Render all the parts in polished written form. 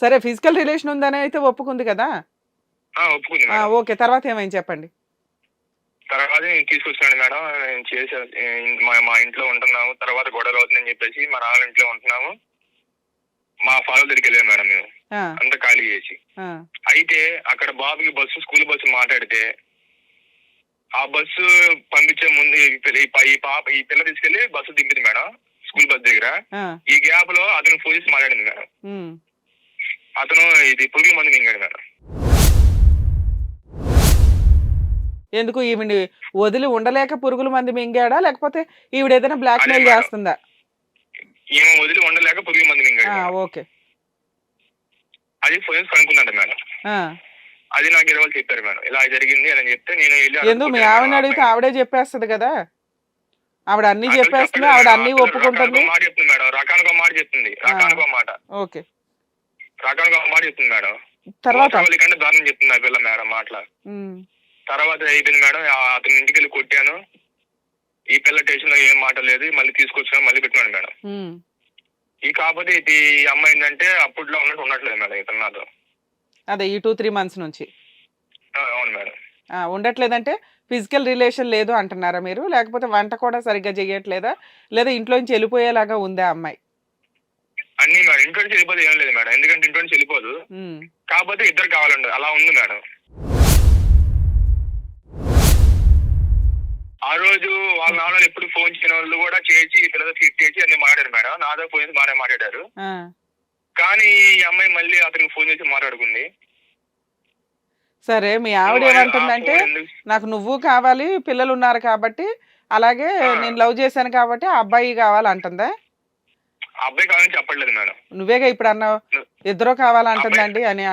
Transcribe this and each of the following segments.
సరే physical relation ఉందని అయితే ఒప్పుకుంది కదా? ఒప్పుకుంది మేడం. ఓకే. తర్వాత ఏమైంది చెప్పండి? తర్వాత నేను తీసుకొచ్చాను మేడం. నేను చేసా మా మా ఇంట్లో ఉంటున్నాము. తర్వాత గొడవలు అవుతుందని చెప్పేసి మా నాన్న ఇంట్లో ఉంటున్నాము. మా ఫాదర్ దగ్గరికి వెళ్ళాము మేడం మేము. ఆ! అంతా ఖాళీ చేసి. ఆ! అయితే అక్కడ బాబుకి స్కూల్ బస్సు మాట్లాడితే ఆ బస్సు పంపించే ముందు ఈ పిల్ల తీసుకెళ్లి బస్సు దింపింది మేడం స్కూల్ బస్ దగ్గర. ఆ! ఈ గ్యాప్ లో అతను ఫోన్ చేసి మాట్లాడింది మేడం. హ్మ్. అతను ఇది పురుగుల మందు మింగాడు మేడం. ఎందుకు ఈవిడ్ని వదిలి ఉండలేక పురుగుల మందు మింగాడా? లేకపోతే ఈవిడేదైనా అదే బ్లాక్‌మెయిల్ మేడం. చేస్తుందా? ఈమె వదిలి ఉండలేక పురుగుల మందు మింగాడు ఆ! మేడం. ఓకే. అది ఫోన్ చేసి కనుక్కుందంట మేడం. ఆ! అది నాకు ఇరవై చెప్పారు మేడం. ఇలా జరిగింది అని చెప్తే నేను వెళ్ళి ఎందుకు మీ అడుగుతున్నాను మేడం ఆవిడని ఆ అడిగితే అమ్మాయిని. ఆవిడే చెప్పేస్తది కదా! ఆవిడ అన్నీ అసలు చెప్పేస్తుంది. చెప్పలేదు ఆవిడ మేడం. అన్నీ అసలు రకానికి ఒప్పుకుంటుంది. ఒక మాట చెప్తుంది మేడం. రకానికి ఒక మాట చెప్తుంది. ఆ! రకానికి ఒక మాట. ఓకే. రకానికి ఒక మాట చెప్తుంది మేడం. తర్వాత? గోత్రవల్లి కంటే దారుణం చెప్తుంది ఆ పిల్ల మేడం మాటల. హ్మ్. తర్వాత అయిపోయింది మేడం. అతని ఇంటికి వెళ్ళి కొట్టాను. ఈ పిల్ల స్టేషన్ లో ఏం మాట లేదు. మళ్ళీ తీసుకొచ్చాను. మళ్ళీ పెట్టినాడు మేడం. హ్మ్. కాకపోతే ఈ అమ్మాయి ఏంటంటే అప్పట్లో ఉన్నట్టు ఉండట్లేదు మేడం ఇతను నాతో. అదే ఈ 2, 3 మంత్స్ నుంచి. అవును మేడం. ఉండట్లేదంటే ఫిజికల్ రిలేషన్ లేదు అంటున్నారా మీరు? లేకపోతే వంట కూడా సరిగ్గా చెయ్యట్లేదా? లేదా ఇంట్లో నుంచి వెళ్ళిపోయేలాగా ఉందా అమ్మాయి? అన్ని మేడం. ఇంట్లో నుంచి వెళ్ళిపోతే ఏం లేదు మేడం. ఎందుకంటే ఇంట్లో నుంచి వెళ్ళిపోదు. హ్మ్. కాకపోతే ఇద్దరు కావాలండి. అలా ఉంది మేడం. ఆ రోజు వాళ్ళ నాన్న ఎప్పుడు ఫోన్ చేయని వాళ్ళు కూడా చేసి ఈ పిల్లతో ఫిట్ చేసి అన్ని మాట్లాడారు మేడం. నాతో ఫోన్ చేసి బాగానే మాట్లాడారు. ఆ! కానీ ఈ అమ్మాయి మళ్ళీ అతనికి ఫోన్ చేసి మాట్లాడుకుంది. సరే మీ ఆవిడ నువ్వు ఆ ఏమంటుందంటే, ఫోన్ ఎందుకు నాకు నువ్వు కావాలి, పిల్లలున్నారు కాబట్టి, అలాగే ఆ, నేను లవ్ చేశాను కాబట్టి ఆ అబ్బాయి కావాలంటుందా? ఆ అబ్బాయి కావాలని చెప్పట్లేదు మేడం. నువ్వేగా ఇప్పుడన్నావు, ను- ఇద్దరు అబ్బాయి కావాలంటుందండి అని.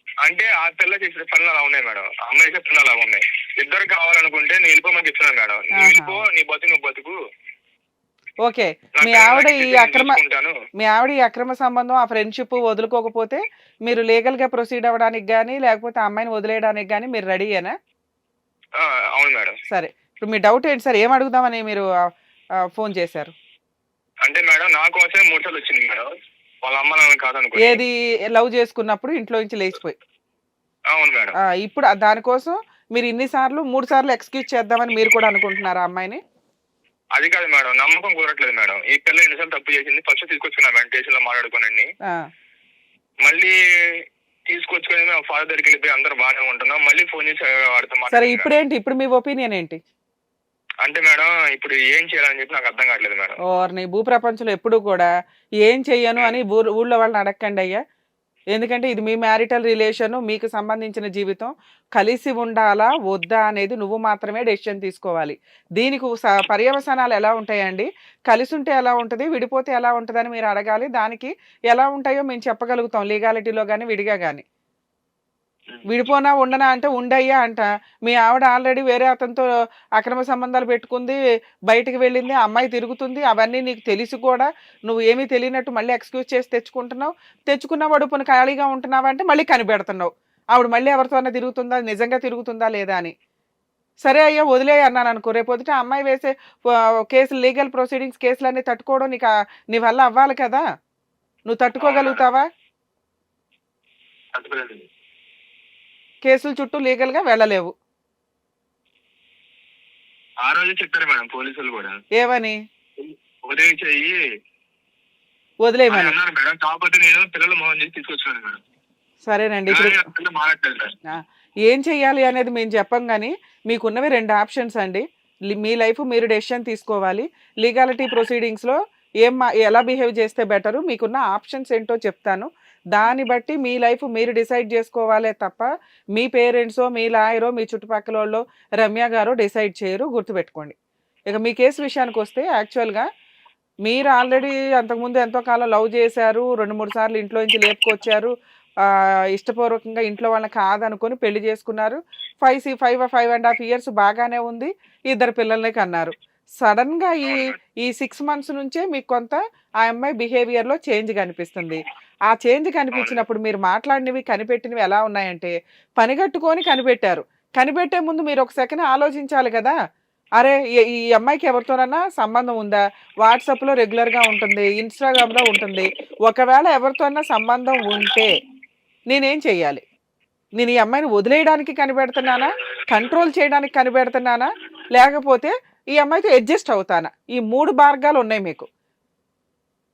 అంటే ఆ పిల్ల చేసిన పనులు అలా ఉన్నాయి మేడం. ఆ అమ్మాయి చేసే పనులు అలా ఉన్నాయి. ఇద్దరు కావాలనుకుంటే నేను వెళ్ళిపోమని చెప్తున్నాను మేడం. నువ్వు ఆహా! వెళ్ళిపో, నీ బతుకు నువ్వు బతుకు. ఓకే. మీ నాకు ఆవిడ నాకు ఈ ఇచ్చేసి నేను అక్రమ చూసుకుంటాను. మీ ఆవిడ ఈ అక్రమ సంబంధం, ఆ ఫ్రెండ్‌షిప్ వదులుకోకపోతే, మీరు లీగల్‌గా ప్రొసీడ్ అవ్వడానికి గాని, లేకపోతే ఆ అమ్మాయిని వదిలేయడానికి గాని మీరు రెడీయేనా? ఆ, అవును మేడం. సరే. ఇప్పుడు మీ డౌట్ ఏంటి సార్? ఏం అడుగుదామని మీరు ఫోన్ చేశారు? అంటే మేడం నా కోసమే 3 సార్లు వచ్చింది మేడం. వాళ్ళ అమ్మ నాన్న కాదనుకుని. ఏది లవ్ చేసుకున్నప్పుడు ఇంట్లో నుంచి లేచిపోయి. అవును మేడం. ఇప్పుడు దానికోసం మీరు ఇన్ని సార్లు 3 సార్లు ఎక్స్‌క్యూజ్ చేద్దామని మీరు కూడా అనుకుంటున్నారా ఆ అమ్మాయిని? అది కాదు మేడం. నమ్మకం కుదరట్లేదు మేడం. ఈ పిల్ల ఎన్నిసార్లు తప్పు చేసింది. ఫస్ట్ తీసుకొచ్చుకున్నా మేడం స్టేషన్ లో మాట్లాడుకోనండి. ఆ! మళ్ళీ తీసుకొచ్చుకొని మేము ఫాదర్ దగ్గరికి వెళ్ళిపోయి అందరూ బాగానే ఉంటున్నాం. మళ్ళీ ఫోన్ చేసి వాడితో సరే మాట్లాడింది మేడం. ఇప్పుడేంటి? ఇప్పుడు మీ ఒపీనియన్ ఏంటి? అంటే మేడం ఇప్పుడు ఏం చేయాలని చెప్పి నాకు అర్థం కావట్లేదు మేడం. ఓర్ని భూప్రపంచంలో ఎప్పుడు కూడా ఏం చెయ్యను ఉమ్, అని ఊళ్ళో వాళ్ళని అడక్కండి అయ్యా. ఎందుకంటే ఇది మీ మ్యారిటల్ రిలేషన్, మీకు సంబంధించిన జీవితం. కలిసి ఉండాలా? వద్దా? అనేది నువ్వు మాత్రమే డెసిషన్ తీసుకోవాలి. దీనికి పర్యవసానాలు ఎలా ఉంటాయండి? కలిసుంటే ఎలా ఉంటది? విడిపోతే ఎలా ఉంటదని మీరు అడగాలి. దానికి ఎలా ఉంటాయో మేము చెప్పగలుగుతాం లీగాలిటీలో గాని, విడిగా గాని. ఉమ్. విడిపోనా, ఉండనా అంటే ఉండయ్యా అంట. మీ ఆవిడ ఆల్రెడీ వేరే అతనితో అక్రమ సంబంధాలు పెట్టుకుంది. బయటికి వెళ్ళింది. ఆ అమ్మాయి తిరుగుతుంది. అవన్నీ నీకు తెలిసి కూడా నువ్వు ఏమీ తెలియనట్టు మళ్ళీ ఎక్స్‌క్యూజ్ చేసి తెచ్చుకుంటున్నావు. తెచ్చుకున్నవాడు పోనీ ఖాళీగా ఉంటున్నావా అంటే మళ్ళీ కనిపెడుతున్నావు. ఆవిడ మళ్ళీ ఎవరితోన్నా తిరుగుతుందా? నిజంగా తిరుగుతుందా లేదా అని. సరే అయ్యా వదిలేయి అన్నాననుకో, రేపొద్దుట ఆ అమ్మాయి వేసే కేసులు, లీగల్ ప్రొసీడింగ్స్ కేసులన్నీ తట్టుకోవడం నీ వల్ల అవ్వాలి కదా! నువ్వు అవును మేడం. తట్టుకోగలుగుతావా? అర్థమైంది. కేసుల చుట్టూ లీగల్‌గా వెళ్ళలేవు. ఆ రోజే చెప్పారు మేడం పోలీసులు కూడా. ఏమని? ఉదయం చెయ్యి అని వదిలేయమని. అన్నారు మేడం. కాకపోతే నేను పిల్లలు మోహన్ చేసి తీసుకొచ్చాను మేడం. సరేనండి. ఇప్పుడు కానీ ఆ పిల్ల మారట్లేదు మేడం. ఆ! ఏం చెయ్యాలి అనేది మేము చెప్పం గానీ, మీకున్నవి 2 ఆప్షన్స్ అండి. మీ లైఫ్ మీరు డెసిషన్ తీసుకోవాలి. లీగాలిటీ ప్రొసీడింగ్స్‌లో ఎలా బిహేవ్ చేస్తే బెటరు, మీకున్న ఆప్షన్స్ ఏంటో చెప్తాను. దాన్ని బట్టి మీ లైఫ్ మీరు డిసైడ్ చేసుకోవాలే తప్ప, మీ పేరెంట్సో, మీ లాయరో, మీ చుట్టుపక్కలోళ్ళో, రమ్య గారో డిసైడ్ చేయరు గుర్తుపెట్టుకోండి. ఇక మీ కేస్ విషయానికొస్తే యాక్చువల్‌గా మీరు ఆల్రెడీ అంతకుముందు ఎంతో కాలం లవ్ చేశారు. 2, 3 సార్లు ఇంట్లో నుంచి లేపుకొచ్చారు. ఇష్టపూర్వకంగా ఇంట్లో వాళ్ళని కాదనుకోని పెళ్లి చేసుకున్నారు. 5 ½ ఇయర్స్ బాగానే ఉంది. ఇద్దరు పిల్లల్ని కన్నారు. సడెన్‌గా అవును మేడం. ఈ 6 మంత్స్ నుంచే మీకు కొంత ఆ అమ్మాయి బిహేవియర్‌లో చేంజ్ కనిపిస్తుంది. ఆ చేంజ్ అవును మేడం. కనిపించినప్పుడు మీరు మాట్లాడినవి, కనిపెట్టినవి ఎలా ఉన్నాయంటే, పనిగట్టుకొని కనిపెట్టారు. కనిపెట్టే ముందు మీరు ఒక సెకను ఆలోచించాలి కదా! అరే ఈ అమ్మాయికి ఎవరితోనన్నా సంబంధం ఉందా? వాట్సాప్‌లో రెగ్యులర్‌గా ఉంటుంది. ఇన్‌స్టాగ్రామ్‌లో ఉంటుంది. ఒకవేళ ఎవరితోన్నా సంబంధం ఉంటే నేనేం చెయ్యాలి? నేను ఈ అమ్మాయిని వదిలేయడానికి కనిపెడుతున్నానా? కంట్రోల్ చేయడానికి కనిపెడుతున్నానా? లేకపోతే ఈ అమ్మాయితో అడ్జస్ట్ అవుతానా? ఈ 3 మార్గాలున్నాయి మీకు.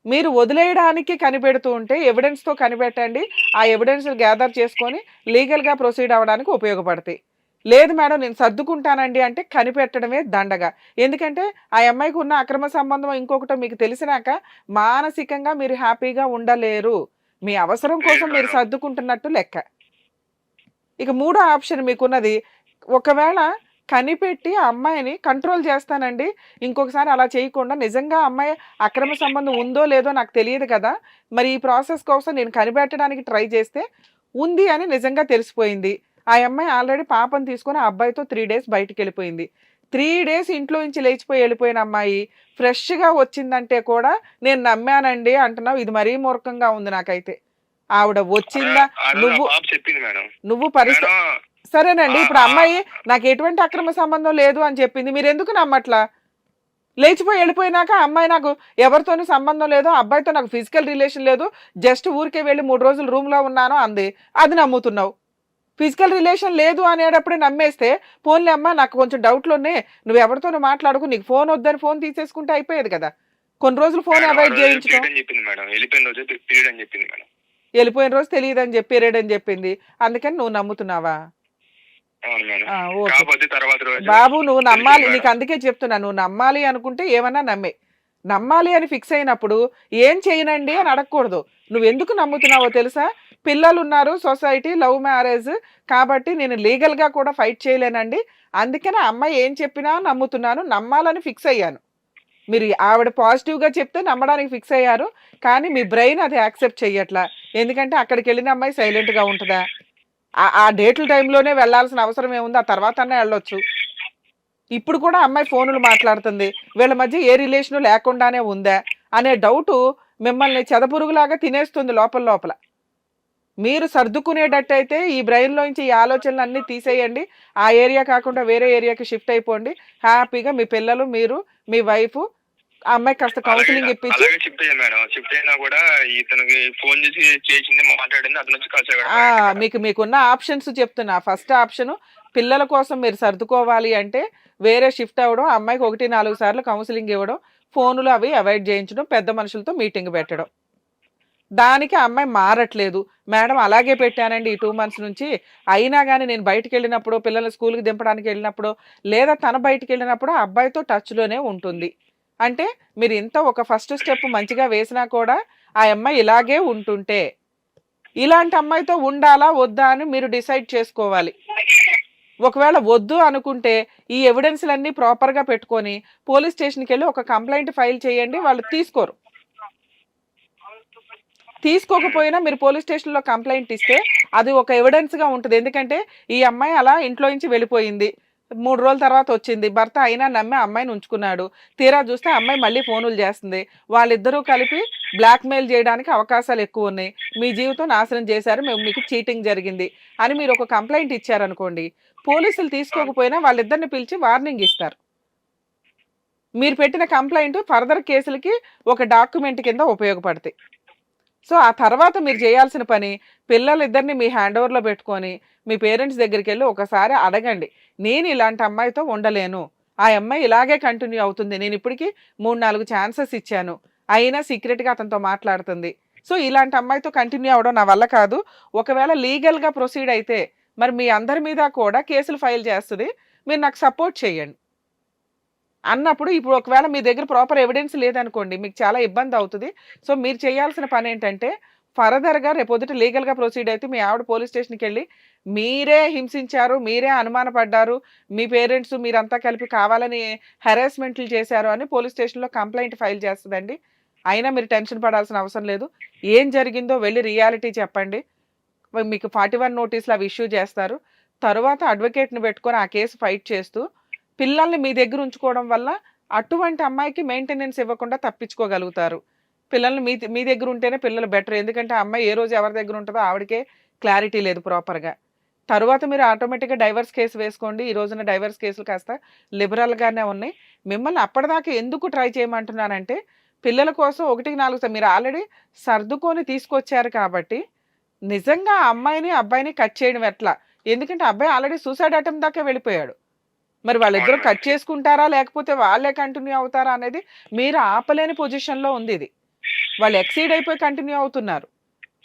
మీరు వదిలేయడానికి కనిపెడుతూ ఉంటే ఎవిడెన్స్‌తో కనిపెట్టండి. ఆ ఎవిడెన్స్‌ని గ్యాదర్ చేసుకొని లీగల్‌గా ప్రొసీడ్ అవ్వడానికి ఉపయోగపడతాయి. లేదు మేడం నేను సర్దుకుంటానండి అంటే కనిపెట్టడమే దండగ. ఎందుకంటే ఆ అమ్మాయికి ఉన్న అక్రమ సంబంధం ఇంకొకటో మీకు తెలిసినాక మానసికంగా మీరు హ్యాపీగా ఉండలేరు. మీ అవసరం లేదు కోసం మీరు మేడం. సర్దుకుంటున్నట్టు లెక్క. ఇక మూడో ఆప్షన్ మీకున్నది, ఒకవేళ కనిపెట్టి ఆ అమ్మాయిని కంట్రోల్ చేస్తానండి. ఇంకొకసారి అలా చేయకుండా నిజంగా ఆ అమ్మాయి అక్రమ సంబంధం ఉందో లేదో నాకు తెలియదు కదా! మరి ఈ ప్రాసెస్ కోసం నేను కనిపెట్టడానికి ట్రై చేస్తే ఉంది అని నిజంగా తెలిసిపోయింది. ఆ అమ్మాయి ఆల్రెడీ పాపని తీసుకొని ఆ అబ్బాయితో 3 డేస్ బయటికెళ్ళిపోయింది. 3 డేస్ ఇంట్లో నుంచి లేచిపోయి వెళ్ళిపోయిన అమ్మాయి ఫ్రెష్‌గా వచ్చిందంటే కూడా నేను నమ్మానండి అంటున్నావు. ఇది మరీ మూర్ఖంగా ఉంది నాకైతే. ఆవిడ వచ్చిందా ఆ రోజు ఆ నువ్వు పాప చెప్పింది మేడం. నువ్వు మేడం సరేనండి. ఆహ్, ఇప్పుడు ఆ ఆహ్, అమ్మాయి నాకు ఎటువంటి అక్రమ సంబంధం లేదు అని చెప్పింది. మీరెందుకు నమ్మట్లా? లేచిపోయి ఎళ్ళిపోయినాక ఆ అమ్మాయి నాకు ఎవరితోని సంబంధం లేదు. ఆ అబ్బాయితో నాకు ఫిజికల్ రిలేషన్ లేదు. జస్ట్ ఊరికే వెళ్లి 3 రోజులు రూమ్‌లో ఉన్నాను అంది. అది నమ్ముతున్నావు. ఫిజికల్ రిలేషన్ లేదు అనేటప్పుడే నమ్మేస్తే, పోన్లే అమ్మ నాకు కొంచెం డౌట్‌లున్నాయి. నువ్వెవరితోనో మాట్లాడకు. నీకు ఫోన్ వద్దని ఫోన్ తీసేసుకుంటే అయిపోయేది కదా! కొన్ని రోజులు ఫోన్ మేడం ఆ అవాయిడ్ రోజు చేయించుకో. పీరియడ్ అని చెప్పింది మేడం. వెళ్ళిపోయిన రోజు పీరియడ్ అని చెప్పింది మేడం. ఎళ్ళిపోయిన రోజు తెలీదని చెప్పి, పీరియడ్ చెప్పింది. అందుకని నువ్వు నమ్ముతున్నావా? అవును మేడం. ఆ! ఓకే. కాకపోతే తర్వాత రోజు బాబు నువ్వు తెలిసింది నమ్మాలి. మేడం. నీకందుకే చెప్తున్నా. నువ్వు నమ్మాలి అనుకుంటే ఏమన్నా నమ్మేయి. నమ్మాలి అని ఫిక్స్ అయినప్పుడు ఏం చేయనండి అని అడగకూడదు. నువ్వెందుకు నమ్ముతున్నావో తెలుసా? పిల్లలున్నారు, సొసైటీ, లవ్ మ్యారేజ్ కాబట్టి నేను లీగల్‌గా కూడా ఫైట్ చేయలేనండి. అందుకని ఆ అమ్మాయి ఏం చెప్పినా నమ్ముతున్నాను. నమ్మాలని ఫిక్స్ అయ్యాను. మీరు ఆవిడ పాజిటివ్‌గా చెప్తే నమ్మడానికి ఫిక్స్ అయ్యారు. కానీ మీ బ్రెయిన్ అది యాక్సెప్ట్ చెయ్యట్లా. ఎందుకంటే అక్కడికెళ్ళిన అమ్మాయి సైలెంట్‌గా ఉంటదా? ఆ డేట్‌ల టైమ్‌లోనే వెళ్ళాల్సిన అవసరం ఏముంది? ఆ తర్వాతన్నా ఎళ్ళొచ్చు. ఇప్పుడు కూడా అమ్మాయి ఫోనులు మాట్లాడుతుంది. వీళ్ళ మధ్య ఏ రిలేషను లేకుండానే ఉందా? అనే డౌటు మిమ్మల్ని చెదపురుగులాగా తినేస్తుంది లోపల లోపల. మీరు సర్దుకునేటట్టయితే ఈ బ్రెయిన్‌లోంచి ఈ ఆలోచనలన్నీ తీసేయండి. ఆ ఏరియా కాకుండా వేరే ఏరియాకి షిఫ్ట్ అయిపోండి. హ్యాపీగా మీ పిల్లలు, మీరు, మీ వైఫు ఆ అమ్మాయికి కాస్త అలాగే కౌన్సెలింగ్ ఇప్పించి అలాగే షిఫ్ట్ అయ్యాను మేడం. షిఫ్ట్ అయినా కూడా ఇతనికి ఫోన్ చేసి చేసింది, మాట్లాడింది అతనొచ్చి కలిసాడు ఆ! మేడం. మీకున్న ఆప్షన్స్ చెప్తున్నా. ఫస్ట్ ఆప్షను పిల్లల కోసం మీరు సర్దుకోవాలి అంటే వేరే షిఫ్ట్ అవ్వడం, ఆ అమ్మాయికి 1, 4 సార్లు కౌన్సెలింగ్ ఇవ్వడం, ఫోనులు అవి అవాయిడ్ చేయించడం, పెద్ద మనుషులతో మీటింగ్ పెట్టడం. దానికి ఆ అమ్మాయి మారట్లేదు. మేడం అలాగే పెట్టానండి ఈ 2 మంత్స్ నుంచి. అయినా గాని నేను బయటికెళ్ళినప్పుడో, పిల్లల్ని స్కూలుకి దింపడానికి ఎళ్ళినప్పుడో, లేదా తను బయటికెళ్ళినప్పుడో ఆ అబ్బాయితో టచ్‌లోనే ఉంటుంది. అంటే మీరు ఇంత ఒక ఫస్ట్ స్టెప్ మంచిగా వేసినా కూడా ఆ అమ్మాయి ఇలాగే ఉంటుంటే ఇలాంటి అమ్మాయితో ఉండాలా? వద్దా? అని మీరు డిసైడ్ చేసుకోవాలి. ఒకవేళ వద్దు అనుకుంటే ఈ ఎవిడెన్స్‌లన్నీ ప్రాపర్‌గా పెట్టుకొని పోలీస్ స్టేషన్‌కెళ్ళి ఒక కంప్లెయింట్ ఫైల్ చేయండి. వాళ్ళు తీసుకోరు. తీసుకోకపోయినా మీరు పోలీస్ స్టేషన్‌లో కంప్లెయింట్ ఇస్తే అది ఒక ఎవిడెన్స్‌గా ఉంటది. ఎందుకంటే ఈ అమ్మాయి అలా ఇంట్లో నుంచి వెళ్ళిపోయింది. 3 రోజుల తర్వాత వచ్చింది. భర్త అయినా నమ్మి ఆ అమ్మాయిని ఉంచుకున్నాడు. తీరా చూస్తే ఆ అమ్మాయి మళ్ళీ ఫోనులు చేస్తుంది. వాళ్ళిద్దరూ కలిపి బ్లాక్‌మెయిల్ చేయడానికి అవకాశాలు ఎక్కువున్నాయి. మీ జీవితం నాశనం చేశారు. మీకు చీటింగ్ జరిగింది అని మీరు ఒక కంప్లెయింట్ ఇచ్చారనుకోండి. పోలీసులు తీసుకోకపోయినా వాళ్ళిద్దరిని పిలిచి వార్నింగ్ ఇస్తారు. మీరు పెట్టిన కంప్లెయింట్ ఫర్దర్ కేసులకి ఒక డాక్యుమెంట్ కింద ఉపయోగపడతాయి. సో, ఆ తర్వాత మీరు చేయాల్సిన పని పిల్లలిద్దరిని మీ హ్యాండ్ ఓవర్‌లో పెట్టుకొని, మీ పేరెంట్స్ దగ్గరికెళ్ళి ఒకసారి అడగండి. నేను ఇలాంటి అమ్మాయితో ఉండలేను. ఆ అమ్మాయి ఇలాగే కంటిన్యూ అవుతుంది. నేను ఇప్పటికి 3, 4 ఛాన్సెస్ ఇచ్చాను. అయినా సీక్రెట్‌గా అతనితో మాట్లాడుతుంది. సో, ఇలాంటి అమ్మాయితో కంటిన్యూ అవ్వడం నా వల్ల కాదు. ఒకవేళ లీగల్‌గా ప్రొసీడ్ అయితే మరి మీ అందరి మీద కూడా కేసులు ఫైల్ చేస్తది. మీరు నాకు సపోర్ట్ చేయండి. అన్నప్పుడు ఇప్పుడు ఒకవేళ మీ దగ్గర ప్రాపర్ ఎవిడెన్స్ లేదనుకోండి, మీకు చాలా ఇబ్బందవుతది. సో, మీరు చేయాల్సిన పనేంటంటే, ఫర్దర్‌గా రేపొద్దుట లీగల్‌గా ప్రొసీడ్ అయితే మీ ఆవిడ పోలీస్ స్టేషన్‌కెళ్ళి, మీరే హింసించారు, మీరే అనుమానపడ్డారు, మీ పేరెంట్స్ మీరంతా కలిపి కావాలని హెరాస్మెంట్లు చేశారు అని పోలీస్ స్టేషన్‌లో కంప్లెయింట్ ఫైల్ చేస్తదండి. అయినా మీరు టెన్షన్ పడాల్సిన అవసరం లేదు. ఏం జరిగిందో వెళ్లి రియాలిటీ చెప్పండి. మీకు 41 నోటీసులు అవి ఇష్యూ చేస్తారు. తరువాత అడ్వకేట్‌ని పెట్టుకొని ఆ కేసు ఫైట్ చేస్తూ, పిల్లల్ని మీ దగ్గర ఉంచుకోవడం వల్ల అటువంటి అమ్మాయికి మెయింటెనెన్స్ ఇవ్వకుండా తప్పించుకోగలుగుతారు. పిల్లల్ని మీ దగ్గర ఉంటేనే పిల్లలు బెటర్. ఎందుకంటే ఆ అమ్మాయి ఏ రోజు ఎవరి దగ్గర ఉంటదో ఆవిడకే క్లారిటీ లేదు ప్రాపర్‌గా. తరువాత మీరు ఆటోమేటిక్గా డైవర్స్ కేసు వేసుకోండి. ఈ రోజున డైవర్స్ కేసులు కాస్త లిబరల్గానే ఉన్నాయి. మిమ్మల్ని అప్పటిదాకా ఎందుకు ట్రై చేయమంటున్నానంటే పిల్లల కోసం 1-4 మీరు ఆల్రెడీ సర్దుకొని తీసుకొచ్చారు కాబట్టి నిజంగా ఆ అమ్మాయిని అబ్బాయిని కట్ చేయడం ఎట్లా? ఎందుకంటే అబ్బాయి ఆల్రెడీ సూసైడ్ అటెంప్ట్ దాకా వెళ్ళిపోయాడు. మరి వాళ్ళిద్దరూ అవును కట్ మేడం. చేసుకుంటారా లేకపోతే వాళ్ళే కంటిన్యూ అవుతారా అనేది మీరు ఆపలేని పొజిషన్లో ఉంది ఇది. వాళ్ళు ఎక్సీడ్ అయిపోయి కంటిన్యూ అవుతున్నారు.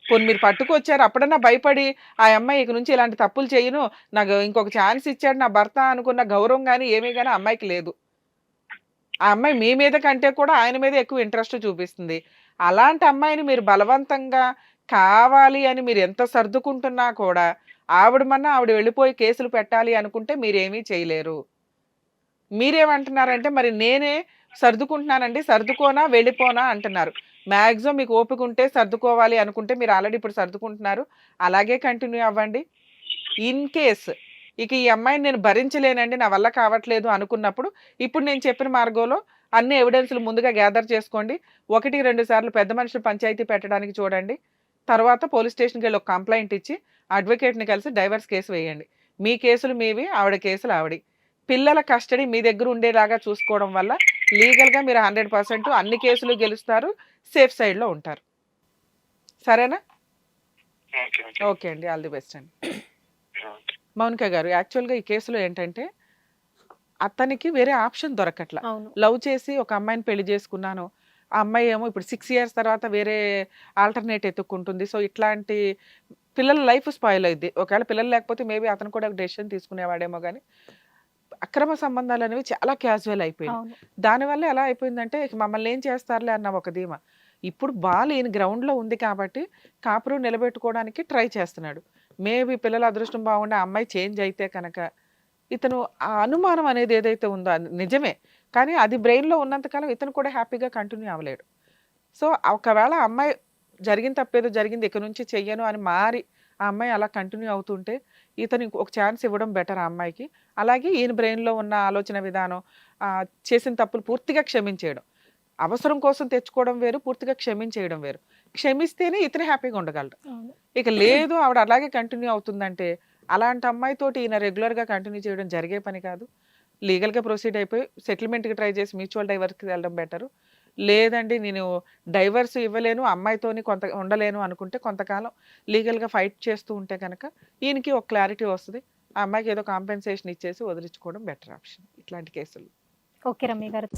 పోనీ మీరు పట్టుకొచ్చారు అప్పుడన్నా భయపడి ఆ అమ్మాయి ఇక నుంచి ఇలాంటి తప్పులు చేయను, నాకు ఇంకొక ఛాన్స్ ఇచ్చాడు నా భర్త అనుకున్న గౌరవం కానీ ఏమీ కానీ ఆ అమ్మాయికి లేదు. ఆ అమ్మాయి మీ మీద కంటే కూడా ఆయన మీద ఎక్కువ ఇంట్రెస్ట్ చూపిస్తుంది. అలాంటి అమ్మాయిని మీరు బలవంతంగా కావాలి అని మీరు ఎంత సర్దుకుంటున్నా కూడా ఆవిడ వెళ్ళిపోయి కేసులు పెట్టాలి అనుకుంటే మీరేమీ చేయలేరు. మీరేమంటున్నారంటే మరి నేనే సర్దుకుంటున్నానండి, సర్దుకోనా వెళ్ళిపోనా అంటున్నారు. మ్యాక్సిమం మీకు ఓపిక ఉంటే సర్దుకోవాలి అనుకుంటే మీరు ఆల్రెడీ ఇప్పుడు సర్దుకుంటున్నారు, అలాగే కంటిన్యూ అవ్వండి. ఇన్ కేస్ ఇక ఈ అమ్మాయిని నేను భరించలేనండి, నా వల్ల కావట్లేదు అనుకున్నప్పుడు ఇప్పుడు నేను చెప్పిన మార్గంలో అన్ని ఎవిడెన్స్లు ముందుగా గ్యాదర్ చేసుకోండి. 1-2 సార్లు పెద్ద మనుషులు పంచాయతీ పెట్టడానికి చూడండి. తర్వాత పోలీస్ స్టేషన్కి వెళ్ళి ఒక కంప్లైంట్ ఇచ్చి అడ్వకేట్ని కలిసి డైవర్స్ కేసు వేయండి. మీ కేసులు మీవి, ఆవిడ కేసులు ఆవిడి. పిల్లల కస్టడీ మీ దగ్గర ఉండేలాగా చూసుకోవడం వల్ల లీగల్గా మీరు 100% అన్ని కేసులు గెలుస్తారు, సేఫ్ సైడ్లో ఉంటారు. సరేనా? ఓకే ఓకే ఓకే అండి, ఆల్ ది బెస్ట్ అండి. ఓకే. మౌనిక గారు, యాక్చువల్గా ఈ కేసులో ఏంటంటే అతనికి వేరే ఆప్షన్ దొరకట్ల. అవును. లవ్ చేసి ఒక అమ్మాయిని పెళ్లి చేసుకున్నాను, ఆ అమ్మాయి ఏమో ఇప్పుడు 6 years తర్వాత వేరే ఆల్టర్నేట్ ఎత్తుక్కుంటుంది. సో ఇట్లాంటి పిల్లల లైఫ్ స్పాయిల్ అయింది. ఒకవేళ పిల్లలు లేకపోతే మేబీ అతను కూడా డెసిషన్ తీసుకునేవాడేమో కానీ అక్రమ సంబంధాలు అనేవి చాలా క్యాజువల్ అయిపోయినాయి. అవును. దానివల్ల ఎలా అయిపోయిందంటే ఇక మమ్మల్ని ఏం చేస్తారులే అన్న ఒక ధీమా. ఇప్పుడు బాల్ ఈయన గ్రౌండ్లో ఉంది కాబట్టి కాపురం నిలబెట్టుకోవడానికి ట్రై చేస్తున్నాడు. మేబీ పిల్లల అదృష్టం బాగుండే ఆ అమ్మాయి చేంజ్ అయితే కనుక ఇతను ఆ అనుమానం అనేది ఏదైతే ఉందో అది నిజమే, కానీ అది బ్రెయిన్లో ఉన్నంతకాలం ఇతను కూడా హ్యాపీగా కంటిన్యూ అవ్వలేడు. సో ఒకవేళ ఆ అమ్మాయి జరిగిన తప్పేదో జరిగింది ఇక నుంచి చెయ్యను అని మారి ఆ అమ్మాయి అలా కంటిన్యూ అవుతుంటే ఇతను ఒక ఛాన్స్ ఇవ్వడం బెటర్ ఆ అమ్మాయికి. అలాగే ఈయన బ్రెయిన్లో ఉన్న ఆలోచన విధానం, చేసిన తప్పులు పూర్తిగా క్షమించేయడం. అవసరం కోసం తెచ్చుకోవడం వేరు, పూర్తిగా క్షమించేయడం వేరు. క్షమిస్తేనే ఇతను హ్యాపీగా ఉండగలడు. అవును. ఇక లేదు ఆవిడ అలాగే కంటిన్యూ అవుతుందంటే అలాంటి అమ్మాయితోటి ఈయన రెగ్యులర్గా కంటిన్యూ చేయడం జరిగే పని కాదు. లీగల్గా ప్రొసీడ్ అయిపోయి సెటిల్మెంట్కి ట్రై చేసి మ్యూచువల్ డైవర్స్కి వెళ్ళడం బెటరు. లేదండి నేను డైవర్స్ ఇవ్వలేను, అమ్మాయితోని కొంత ఉండలేను అనుకుంటే కొంతకాలం లీగల్గా ఫైట్ చేస్తూ ఉంటే కనుక ఈయనకి ఒక క్లారిటీ వస్తుంది. ఆ అమ్మాయికి ఏదో కాంపెన్సేషన్ ఇచ్చేసి వదిలించుకోవడం బెటర్ ఆప్షన్ ఇట్లాంటి కేసులు. ఓకే రమ్య గారు.